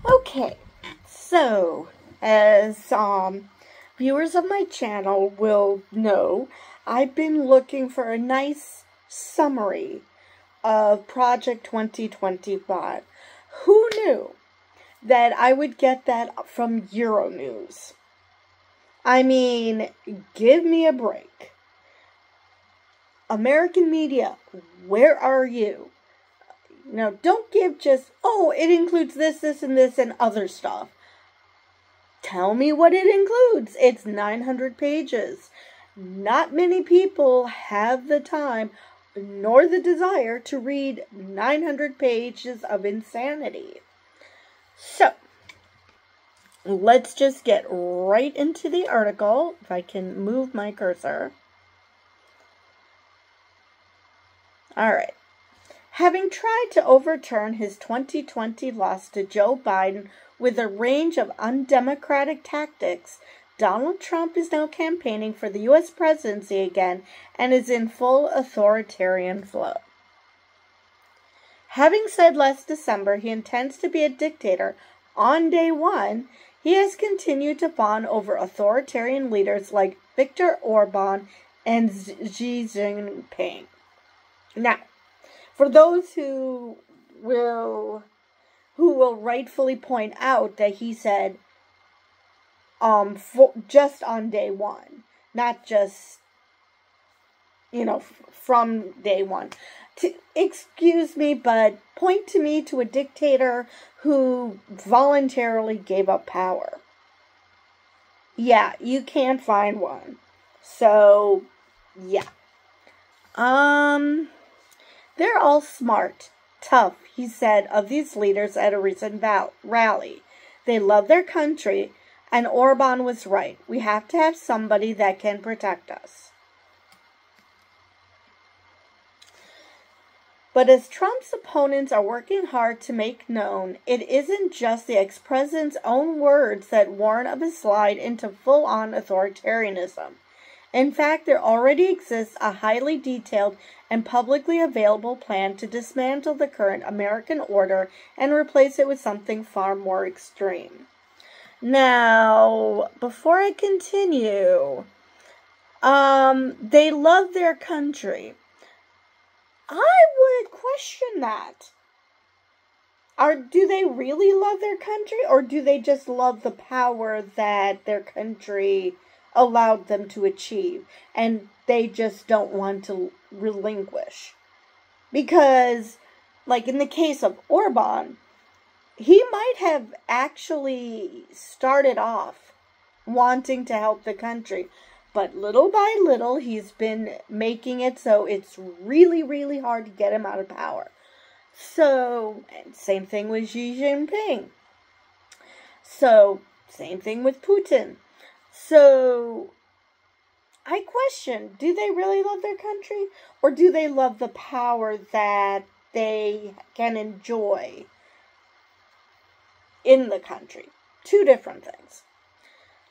Okay, so as viewers of my channel will know, I've been looking for a nice summary of Project 2025. Who knew that I would get that from Euronews? I mean, give me a break. American media, where are you? Now, don't give just, oh, it includes this, this, and this, and other stuff. Tell me what it includes. It's 900 pages. Not many people have the time nor the desire to read 900 pages of insanity. So, let's just get right into the article. If I can move my cursor. All right. Having tried to overturn his 2020 loss to Joe Biden with a range of undemocratic tactics, Donald Trump is now campaigning for the U.S. presidency again and is in full authoritarian flow. Having said last December he intends to be a dictator on day one, he has continued to fawn over authoritarian leaders like Viktor Orban and Xi Jinping. Now, for those who will rightfully point out that he said, just on day one, not just, from day one. Excuse me, but point to me to a dictator who voluntarily gave up power. Yeah, you can't find one. So, yeah. They're all smart, tough, he said of these leaders at a recent rally. They love their country, and Orban was right. We have to have somebody that can protect us. But as Trump's opponents are working hard to make known, it isn't just the ex-president's own words that warn of a slide into full-on authoritarianism. In fact, there already exists a highly detailed and publicly available plan to dismantle the current American order and replace it with something far more extreme. Now, before I continue, they love their country. I would question that. Do they really love their country, or do they just love the power that their country allowed them to achieve, and they just don't want to relinquish? Because, like in the case of Orban, he might have actually started off wanting to help the country, but little by little he's been making it so it's really, really hard to get him out of power. So, and same thing with Xi Jinping. So, same thing with Putin. So, I question, do they really love their country? Or do they love the power that they can enjoy in the country? Two different things.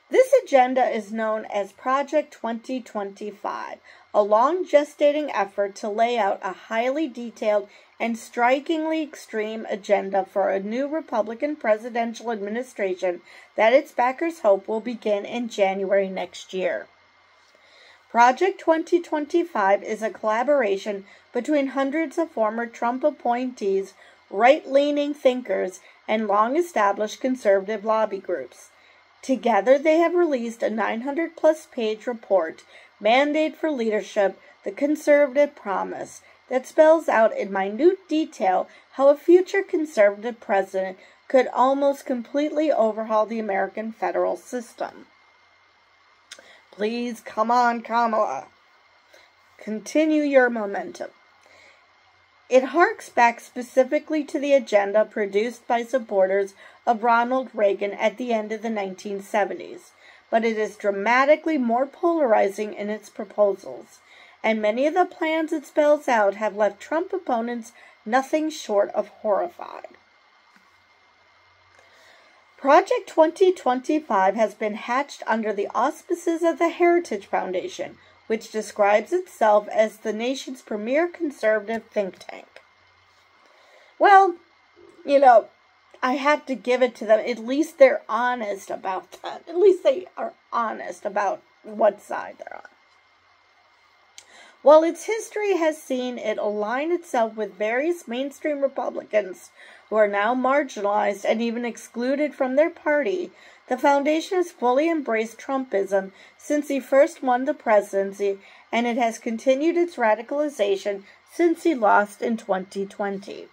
This agenda is known as Project 2025, a long gestating effort to lay out a highly detailed and strikingly extreme agenda for a new Republican presidential administration that its backers hope will begin in January next year. Project 2025 is a collaboration between hundreds of former Trump appointees, right-leaning thinkers, and long-established conservative lobby groups. Together, they have released a 900-plus page report, Mandate for Leadership, The Conservative Promise, that spells out in minute detail how a future conservative president could almost completely overhaul the American federal system. Please, come on, Kamala. Continue your momentum. It harks back specifically to the agenda produced by supporters of Ronald Reagan at the end of the 1970s, but it is dramatically more polarizing in its proposals, and many of the plans it spells out have left Trump opponents nothing short of horrified. Project 2025 has been hatched under the auspices of the Heritage Foundation, which describes itself as the nation's premier conservative think tank. Well, I have to give it to them. At least they're honest about that. At least they are honest about what side they're on. While its history has seen it align itself with various mainstream Republicans who are now marginalized and even excluded from their party, the foundation has fully embraced Trumpism since he first won the presidency, and it has continued its radicalization since he lost in 2020.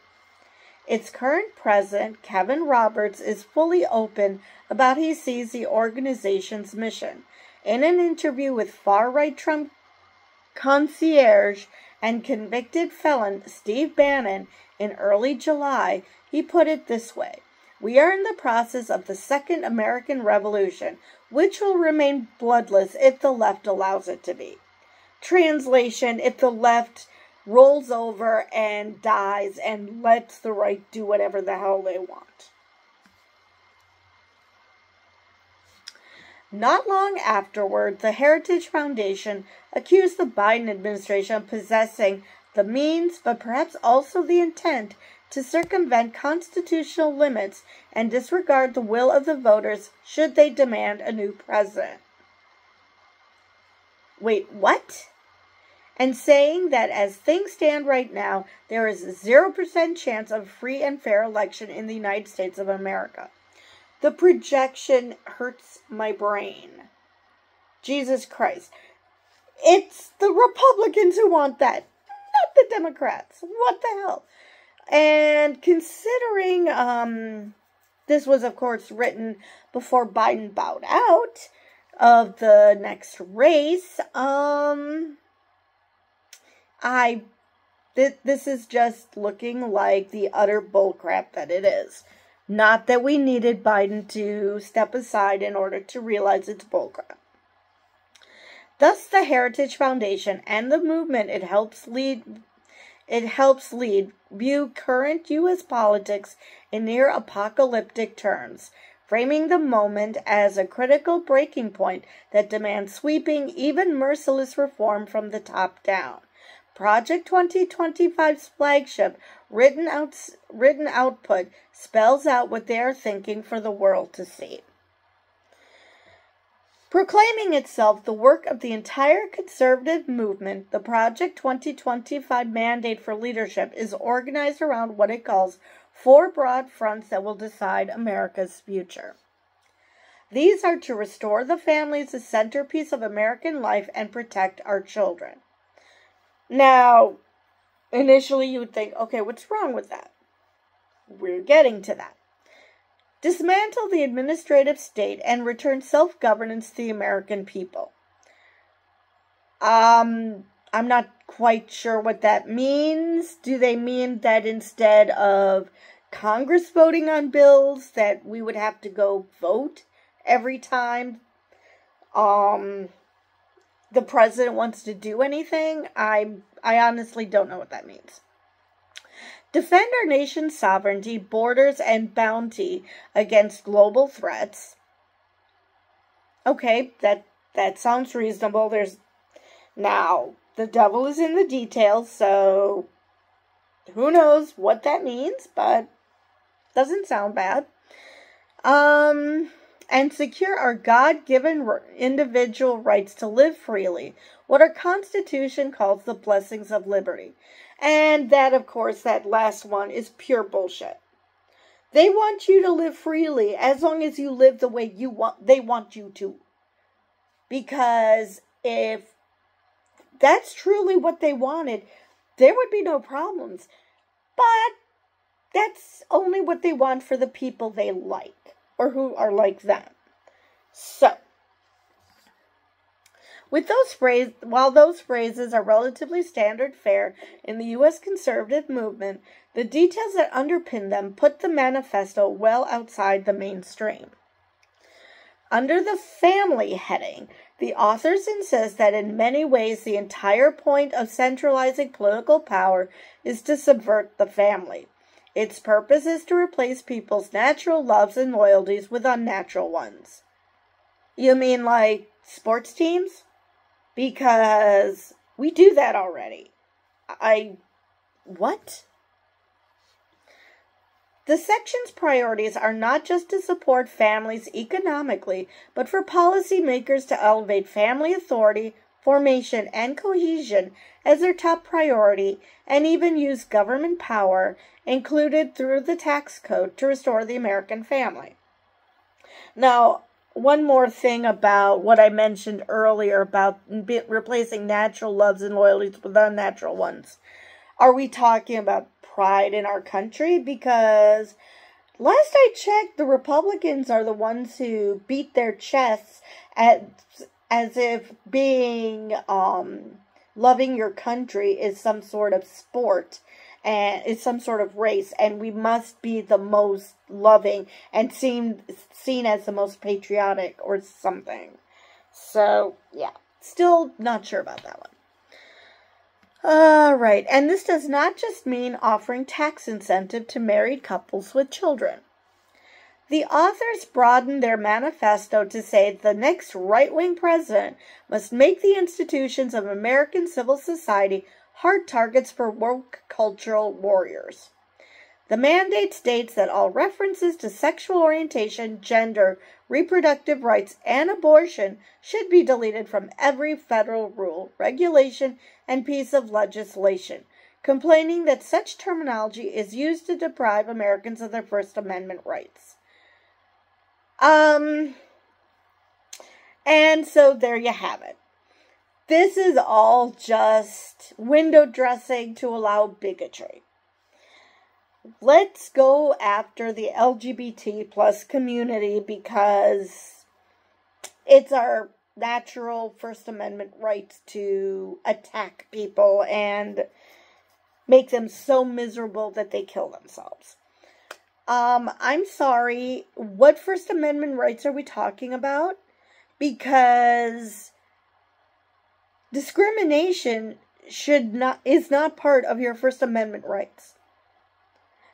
Its current president, Kevin Roberts, is fully open about how he sees the organization's mission. In an interview with far-right Trump concierge and convicted felon Steve Bannon in early July, he put it this way: "We are in the process of the Second American Revolution, which will remain bloodless if the left allows it to be." Translation: if the left rolls over and dies and lets the right do whatever the hell they want. Not long afterward, the Heritage Foundation accused the Biden administration of possessing the means, but perhaps also the intent, to circumvent constitutional limits and disregard the will of the voters should they demand a new president. Wait, what? And saying that as things stand right now, there is a 0% chance of a free and fair election in the United States of America. The projection hurts my brain. Jesus Christ. It's the Republicans who want that, not the Democrats. What the hell? And considering this was, of course, written before Biden bowed out of the next race, this is just looking like the utter bullcrap that it is. Not that we needed Biden to step aside in order to realize it's bullcrap. Thus, the Heritage Foundation and the movement it helps lead view current U.S. politics in near apocalyptic terms, framing the moment as a critical breaking point that demands sweeping, even merciless reform from the top down. Project 2025's flagship written output spells out what they are thinking for the world to see. Proclaiming itself the work of the entire conservative movement, the Project 2025 mandate for leadership is organized around what it calls 4 broad fronts that will decide America's future. These are to restore the family as the centerpiece of American life and protect our children. Now, initially you would think, okay, what's wrong with that? We're getting to that. Dismantle the administrative state and return self-governance to the American people. I'm not quite sure what that means. Do they mean that instead of Congress voting on bills, that we would have to go vote every time the president wants to do anything? I honestly don't know what that means. Defend our nation's sovereignty, borders, and bounty against global threats. Okay, that sounds reasonable. Now, the devil is in the details, so who knows what that means, but doesn't sound bad. And secure our God-given individual rights to live freely, what our Constitution calls the blessings of liberty. And that, of course, that last one is pure bullshit. They want you to live freely as long as you live the way they want you to. Because if that's truly what they wanted, there would be no problems. But that's only what they want for the people they like, or who are like them. So, while those phrases are relatively standard fare in the U.S. conservative movement, the details that underpin them put the manifesto well outside the mainstream. Under the family heading, the authors insist that in many ways the entire point of centralizing political power is to subvert the family. Its purpose is to replace people's natural loves and loyalties with unnatural ones. You mean like sports teams? Because we do that already. What? The section's priorities are not just to support families economically, but for policymakers to elevate family authority, formation, and cohesion as their top priority, and even use government power, included through the tax code, to restore the American family. Now, one more thing about what I mentioned earlier about replacing natural loves and loyalties with unnatural ones. Are we talking about pride in our country? Because last I checked, the Republicans are the ones who beat their chests as if being loving your country is some sort of sport and is some sort of race, and we must be the most loving and seen as the most patriotic or something. So, yeah, still not sure about that one. Alright, and this does not just mean offering tax incentive to married couples with children. The authors broaden their manifesto to say the next right-wing president must make the institutions of American civil society hard targets for woke cultural warriors. The mandate states that all references to sexual orientation, gender, reproductive rights, and abortion should be deleted from every federal rule, regulation, and piece of legislation, complaining that such terminology is used to deprive Americans of their First Amendment rights. And so there you have it. This is all just window dressing to allow bigotry. Let's go after the LGBT plus community because it's our natural First Amendment right to attack people and make them so miserable that they kill themselves. I'm sorry, what First Amendment rights are we talking about? Because discrimination is not part of your First Amendment rights.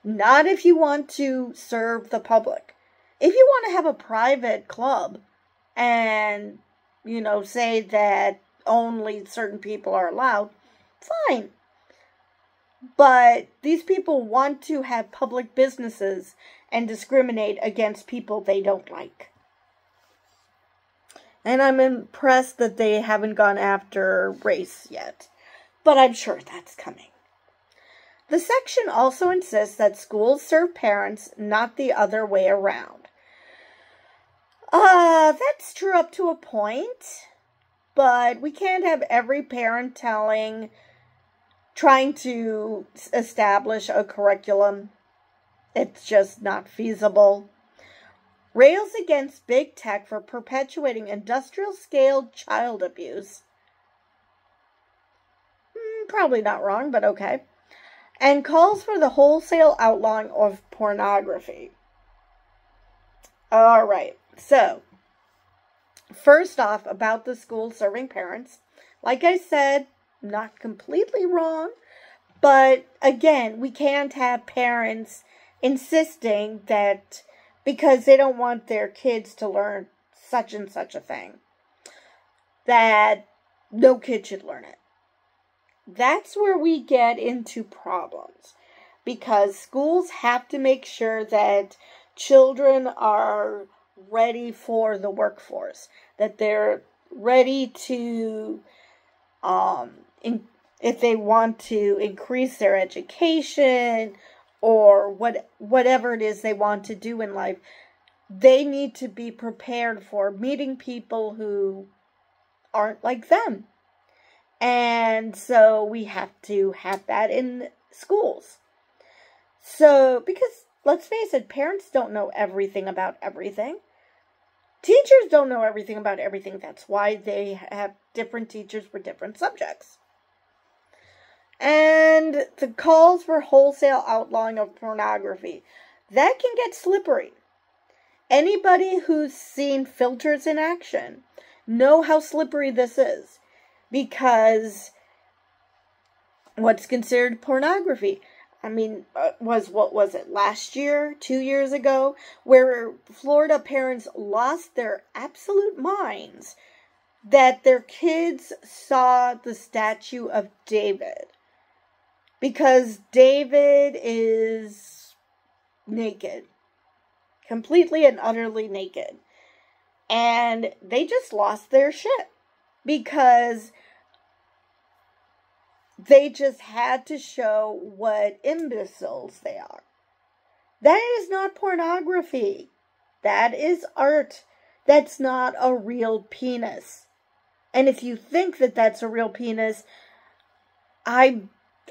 Not if you want to serve the public. If you want to have a private club and, say that only certain people are allowed, fine. But these people want to have public businesses and discriminate against people they don't like. And I'm impressed that they haven't gone after race yet. But I'm sure that's coming. The section also insists that schools serve parents, not the other way around. That's true up to a point. But we can't have every parent trying to establish a curriculum. It's just not feasible. Rails against big tech for perpetuating industrial-scale child abuse. Probably not wrong, but okay. And calls for the wholesale outlawing of pornography. Alright, so, first off, about the school serving parents. Like I said, not completely wrong, but again, we can't have parents insisting that because they don't want their kids to learn such and such a thing, that no kid should learn it. That's where we get into problems, because schools have to make sure that children are ready for the workforce, that they're ready to, if they want to increase their education or whatever it is they want to do in life, they need to be prepared for meeting people who aren't like them. And so we have to have that in schools. So, because let's face it, parents don't know everything about everything. Teachers don't know everything about everything. That's why they have different teachers for different subjects. And the calls for wholesale outlawing of pornography, that can get slippery. Anybody who's seen filters in action know how slippery this is. Because what's considered pornography? I mean, what was it, last year, 2 years ago, where Florida parents lost their absolute minds that their kids saw the statue of David. Because David is naked. Completely and utterly naked. And they just lost their shit. Because they just had to show what imbeciles they are. That is not pornography. That is art. That's not a real penis. And if you think that that's a real penis, I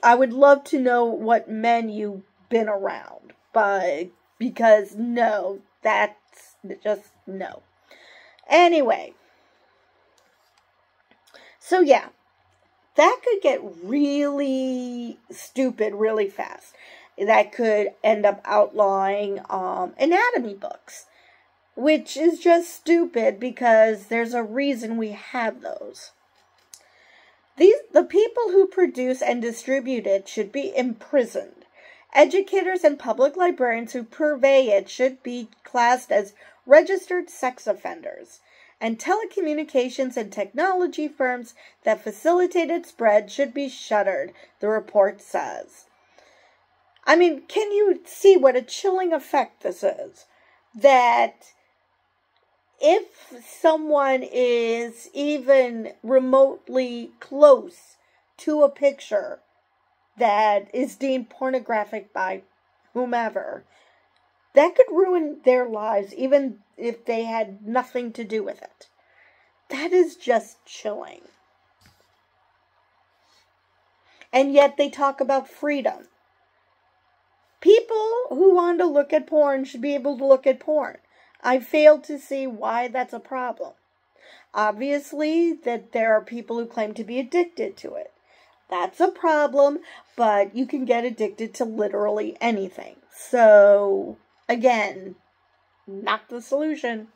would love to know what men you've been around. But, because no, that's just no. Anyway. So yeah. That could get really stupid really fast. That could end up outlawing anatomy books. Which is just stupid because there's a reason we have those. The people who produce and distribute it should be imprisoned. Educators and public librarians who purvey it should be classed as registered sex offenders. And telecommunications and technology firms that facilitate its spread should be shuttered, the report says. I mean, can you see what a chilling effect this is? That if someone is even remotely close to a picture that is deemed pornographic by whomever, that could ruin their lives, even if they had nothing to do with it. That is just chilling. And yet they talk about freedom. People who want to look at porn should be able to look at porn. I fail to see why that's a problem. Obviously, that there are people who claim to be addicted to it. That's a problem, but you can get addicted to literally anything. So, again, not the solution.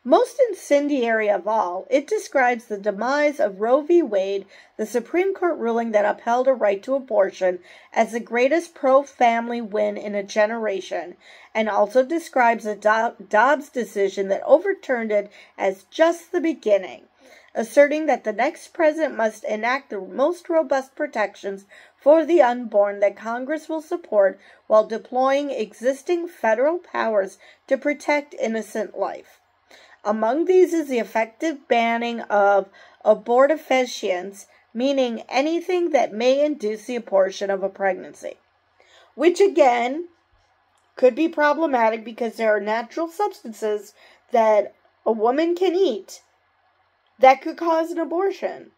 Most incendiary of all, it describes the demise of Roe v. Wade, the Supreme Court ruling that upheld a right to abortion, as the greatest pro-family win in a generation, and also describes a Dobbs decision that overturned it as just the beginning, asserting that the next president must enact the most robust protections for the unborn that Congress will support while deploying existing federal powers to protect innocent life. Among these is the effective banning of abortifacients, meaning anything that may induce the abortion of a pregnancy. Which, again, could be problematic because there are natural substances that a woman can eat that could cause an abortion.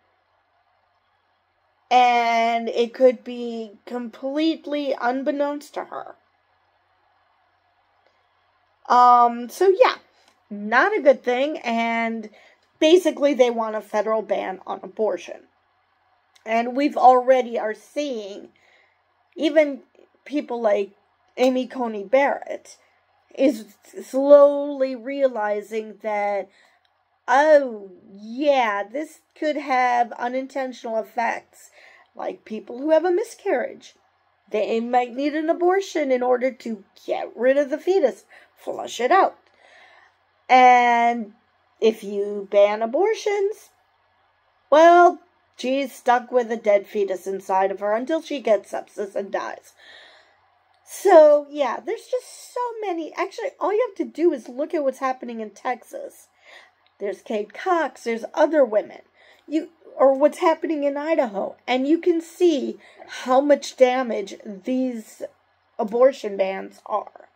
And it could be completely unbeknownst to her. So yeah. Not a good thing, and basically they want a federal ban on abortion. And we've already are seeing, even people like Amy Coney Barrett is slowly realizing that, oh yeah, this could have unintentional effects, like people who have a miscarriage. They might need an abortion in order to get rid of the fetus, flush it out. And if you ban abortions, well, she's stuck with a dead fetus inside of her until she gets sepsis and dies. So, yeah, there's just so many. Actually, all you have to do is look at what's happening in Texas. There's Kate Cox, there's other women. Or what's happening in Idaho. And you can see how much damage these abortion bans are.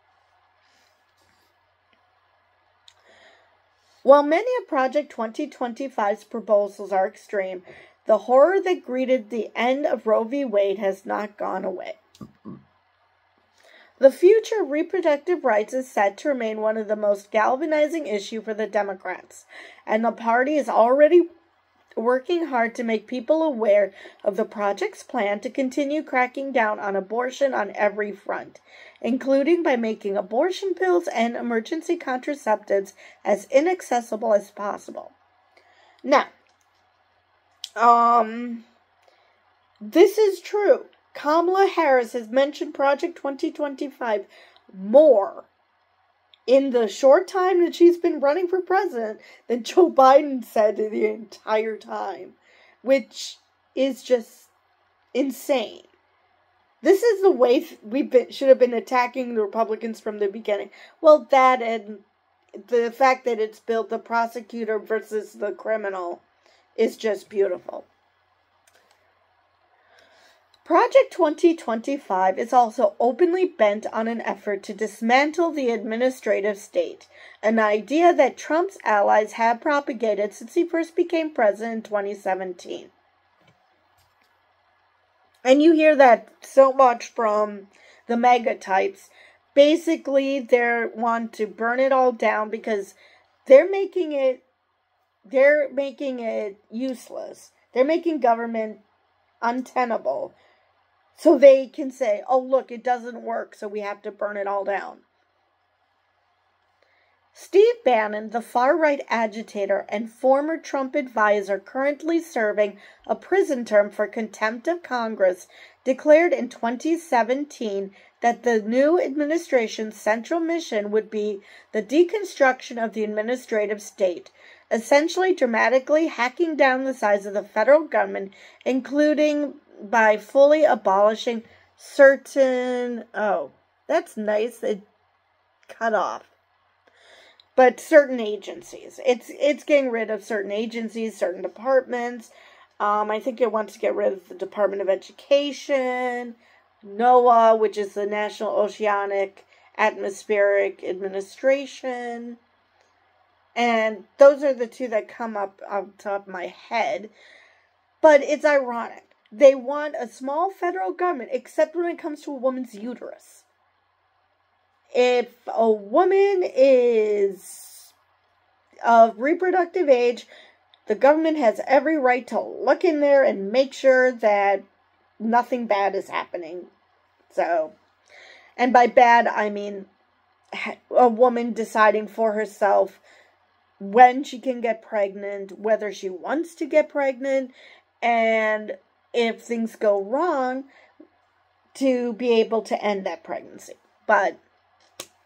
While many of Project 2025's proposals are extreme, the horror that greeted the end of Roe v. Wade has not gone away. The future of reproductive rights is set to remain one of the most galvanizing issues for the Democrats, and the party is already working hard to make people aware of the project's plan to continue cracking down on abortion on every front, including by making abortion pills and emergency contraceptives as inaccessible as possible. Now, this is true. Kamala Harris has mentioned Project 2025 more in the short time that she's been running for president than Joe Biden said the entire time, which is just insane. This is the way should have been attacking the Republicans from the beginning. Well, that and the fact that it's built the prosecutor versus the criminal is just beautiful. Project 2025 is also openly bent on an effort to dismantle the administrative state, an idea that Trump's allies have propagated since he first became president in 2017. And you hear that so much from the MAGA types. Basically, they want to burn it all down because they're making it useless. They're making government untenable. So they can say, oh, look, it doesn't work, so we have to burn it all down. Steve Bannon, the far-right agitator and former Trump advisor currently serving a prison term for contempt of Congress, declared in 2017 that the new administration's central mission would be the deconstruction of the administrative state, essentially dramatically hacking down the size of the federal government, including by fully abolishing certain, that's nice, it cut off. But certain agencies. It's getting rid of certain agencies, certain departments. I think it wants to get rid of the Department of Education, NOAA, which is the National Oceanic Atmospheric Administration. And those are the two that come up on top of my head. But it's ironic. They want a small federal government, except when it comes to a woman's uterus. If a woman is of reproductive age, the government has every right to look in there and make sure that nothing bad is happening. So, and by bad, I mean a woman deciding for herself when she can get pregnant, whether she wants to get pregnant, and if things go wrong, to be able to end that pregnancy. But,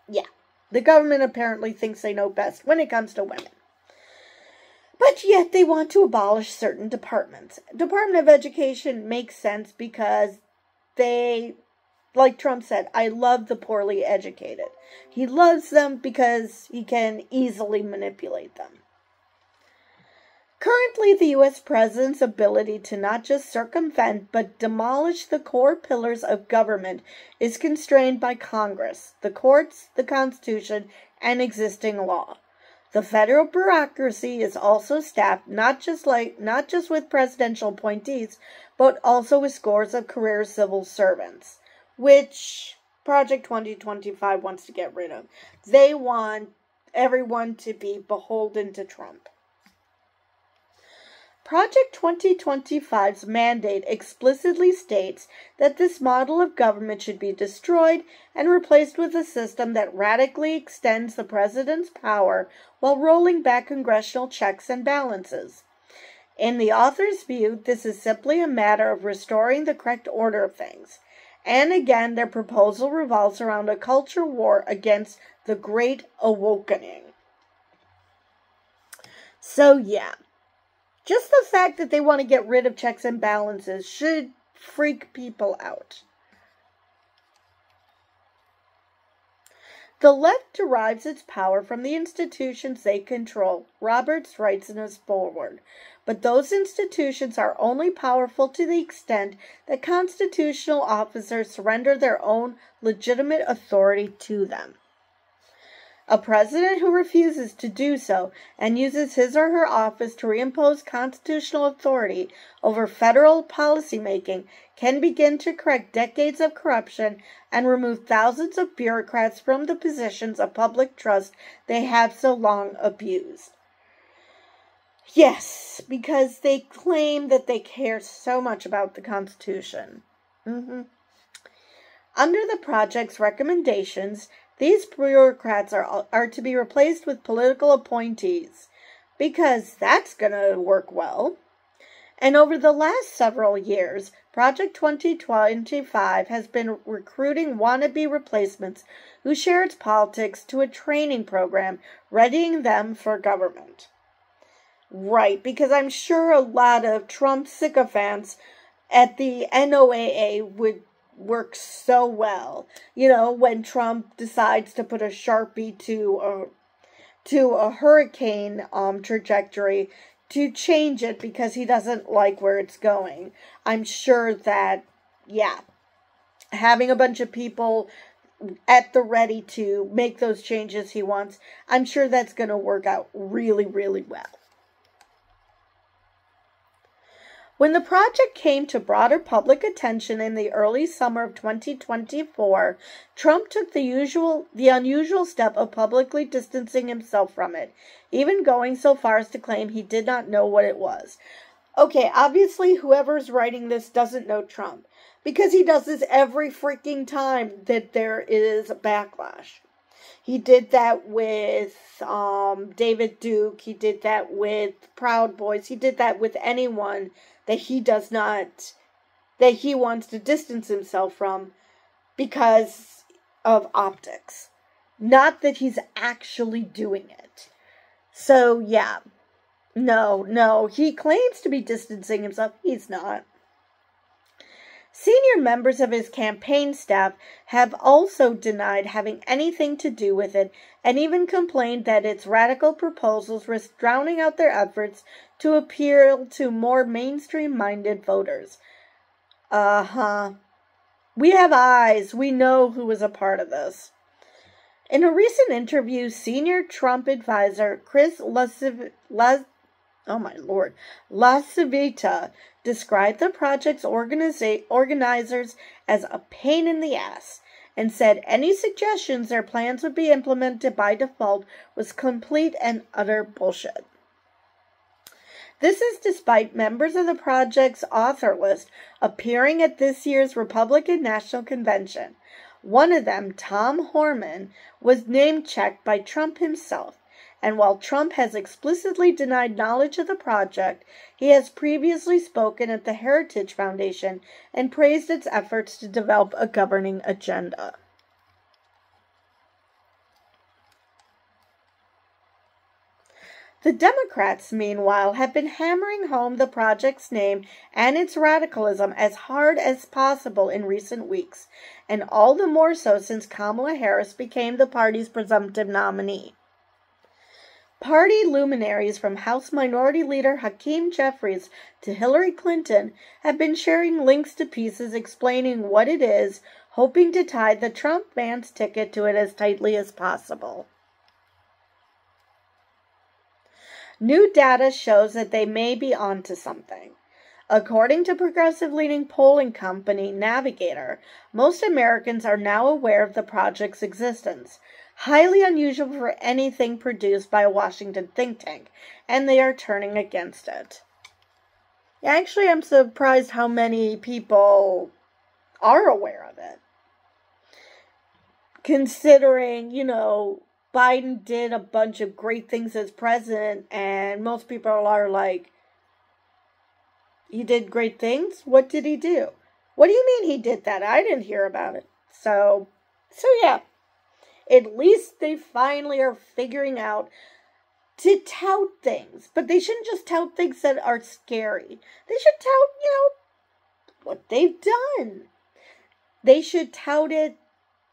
yeah, the government apparently thinks they know best when it comes to women. But yet they want to abolish certain departments. Department of Education makes sense because they, like Trump said, I love the poorly educated. He loves them because he can easily manipulate them. Currently, the U.S. President's ability to not just circumvent but demolish the core pillars of government is constrained by Congress, the courts, the Constitution, and existing law. The federal bureaucracy is also staffed not just with presidential appointees, but also with scores of career civil servants, which Project 2025 wants to get rid of. They want everyone to be beholden to Trump. Project 2025's mandate explicitly states that this model of government should be destroyed and replaced with a system that radically extends the president's power while rolling back congressional checks and balances. In the author's view, this is simply a matter of restoring the correct order of things. And again, their proposal revolves around a culture war against the Great Awakening. So, yeah. Just the fact that they want to get rid of checks and balances should freak people out. The left derives its power from the institutions they control, Roberts writes in his foreword. But those institutions are only powerful to the extent that constitutional officers surrender their own legitimate authority to them. A president who refuses to do so and uses his or her office to reimpose constitutional authority over federal policymaking can begin to correct decades of corruption and remove thousands of bureaucrats from the positions of public trust they have so long abused. Yes, because they claim that they care so much about the Constitution. Under the project's recommendations, these bureaucrats are to be replaced with political appointees, because that's going to work well. And over the last several years, Project 2025 has been recruiting wannabe replacements who share its politics to a training program, readying them for government. Right, because I'm sure a lot of Trump sycophants at the NOAA would works so well. You know, when Trump decides to put a Sharpie to a hurricane trajectory to change it because he doesn't like where it's going. I'm sure that, yeah, having a bunch of people at the ready to make those changes he wants, I'm sure that's going to work out really, really well. When the project came to broader public attention in the early summer of 2024, Trump took the unusual step of publicly distancing himself from it, even going so far as to claim he did not know what it was. Okay, obviously whoever's writing this doesn't know Trump, because he does this every freaking time that there is a backlash. He did that with David Duke. He did that with Proud Boys. He did that with anyone that he wants to distance himself from because of optics. Not that he's actually doing it. So, yeah. No, he claims to be distancing himself. He's not. Senior members of his campaign staff have also denied having anything to do with it and even complained that its radical proposals risk drowning out their efforts to appeal to more mainstream-minded voters. We have eyes. We know who was a part of this. In a recent interview, senior Trump advisor Chris LaCivita described the project's organizers as a pain in the ass and said any suggestions their plans would be implemented by default was complete and utter bullshit. This is despite members of the project's author list appearing at this year's Republican National Convention. One of them, Tom Horman, was name-checked by Trump himself. And while Trump has explicitly denied knowledge of the project, he has previously spoken at the Heritage Foundation and praised its efforts to develop a governing agenda. The Democrats, meanwhile, have been hammering home the project's name and its radicalism as hard as possible in recent weeks, and all the more so since Kamala Harris became the party's presumptive nominee. Party luminaries from House Minority Leader Hakeem Jeffries to Hillary Clinton have been sharing links to pieces explaining what it is, hoping to tie the Trump man's ticket to it as tightly as possible. New data shows that they may be onto something. According to progressive-leaning polling company Navigator, most Americans are now aware of the project's existence. Highly unusual for anything produced by a Washington think tank, and they are turning against it. Actually, I'm surprised how many people are aware of it. Considering, Biden did a bunch of great things as president, and most people are like, he did great things? What did he do? What do you mean he did that? I didn't hear about it. So yeah. At least they finally are figuring out to tout things. But they shouldn't just tout things that are scary. They should tout, what they've done. They should tout it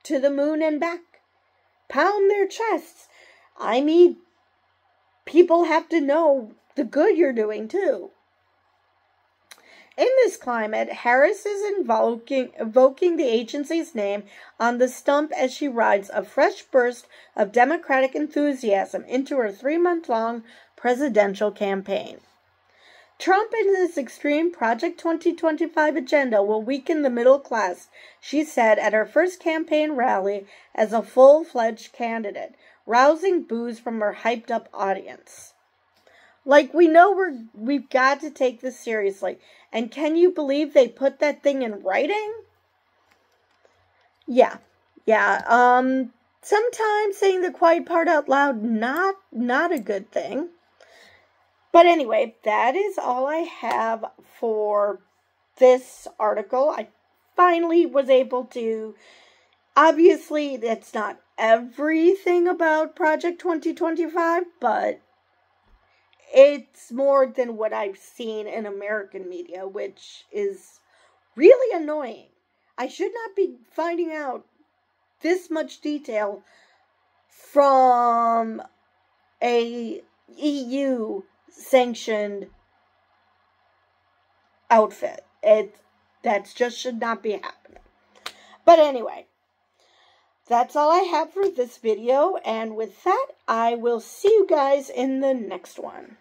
to the moon and back. Pound their chests. I mean, people have to know the good you're doing, too. In this climate, Harris is evoking the agency's name on the stump as she rides a fresh burst of Democratic enthusiasm into her 3-month-long presidential campaign. Trump and his extreme Project 2025 agenda will weaken the middle class, she said at her first campaign rally as a full-fledged candidate, rousing boos from her hyped-up audience. Like, we know we've got to take this seriously. And can you believe they put that thing in writing? Yeah. Sometimes saying the quiet part out loud, not a good thing. But anyway, that is all I have for this article. I finally was able to, obviously, that's not everything about Project 2025, but it's more than what I've seen in American media, which is really annoying. I should not be finding out this much detail from a EU sanctioned outfit. That just should not be happening. But anyway, that's all I have for this video, and with that, I will see you guys in the next one.